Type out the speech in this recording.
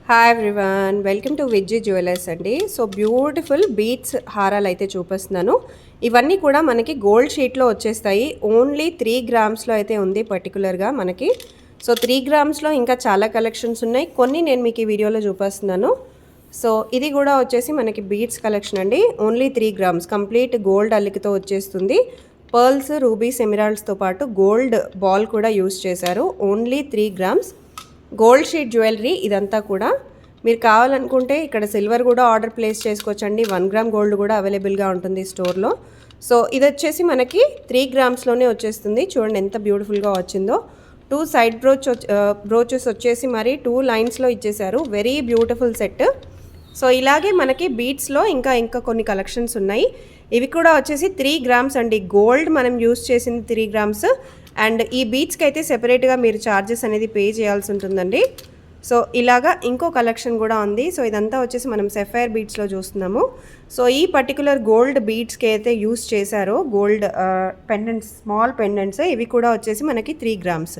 Hi everyone, welcome to Vijji jewellers అండి. So beautiful beats హారాలు అయితే చూపిస్తున్నాను. ఇవన్నీ కూడా మనకి గోల్డ్ షీట్లో వచ్చేస్తాయి. ఓన్లీ 3 గ్రామ్స్లో అయితే ఉంది పర్టికులర్గా మనకి. సో 3 గ్రామ్స్లో ఇంకా చాలా కలెక్షన్స్ ఉన్నాయి. కొన్ని నేను మీకు ఈ వీడియోలో చూపిస్తున్నాను. సో ఇది కూడా వచ్చేసి మనకి బీట్స్ కలెక్షన్ అండి. ఓన్లీ 3 గ్రామ్స్ కంప్లీట్ గోల్డ్ అల్లికతో వచ్చేస్తుంది. పర్ల్స్, రూబీస్, ఎమిరాల్డ్స్తో పాటు గోల్డ్ బాల్ కూడా యూస్ చేశారు. Only 3 grams gold sheet jewellery. ఇదంతా కూడా మీరు కావాలనుకుంటే ఇక్కడ సిల్వర్ కూడా ఆర్డర్ ప్లేస్ చేసుకోవచ్చండి. 1 గ్రామ్ గోల్డ్ కూడా అవైలబుల్గా ఉంటుంది స్టోర్లో. సో ఇది వచ్చేసి మనకి 3 గ్రామ్స్లోనే వచ్చేస్తుంది. చూడండి ఎంత బ్యూటిఫుల్గా వచ్చిందో. 2 సైడ్ బ్రోచెస్ వచ్చేసి మరి 2 లైన్స్లో ఇచ్చేసారు. Very beautiful set. సో ఇలాగే మనకి బీట్స్లో ఇంకా కొన్ని కలెక్షన్స్ ఉన్నాయి. ఇవి కూడా వచ్చేసి 3 గ్రామ్స్ అండి. గోల్డ్ మనం యూస్ చేసింది 3 గ్రామ్స్. అండ్ ఈ బీట్స్కి అయితే సెపరేట్గా మీరు ఛార్జెస్ అనేది పే చేయాల్సి ఉంటుందండి. సో ఇలాగా ఇంకో కలెక్షన్ కూడా ఉంది. సో ఇదంతా వచ్చేసి మనం సెఫైర్ బీట్స్లో చూస్తున్నాము. సో ఈ పర్టికులర్ గోల్డ్ బీట్స్కి అయితే యూస్ చేశారో గోల్డ్ పెండెంట్స్, స్మాల్ పెండెంట్స్, ఇవి కూడా వచ్చేసి మనకి 3 గ్రామ్స్.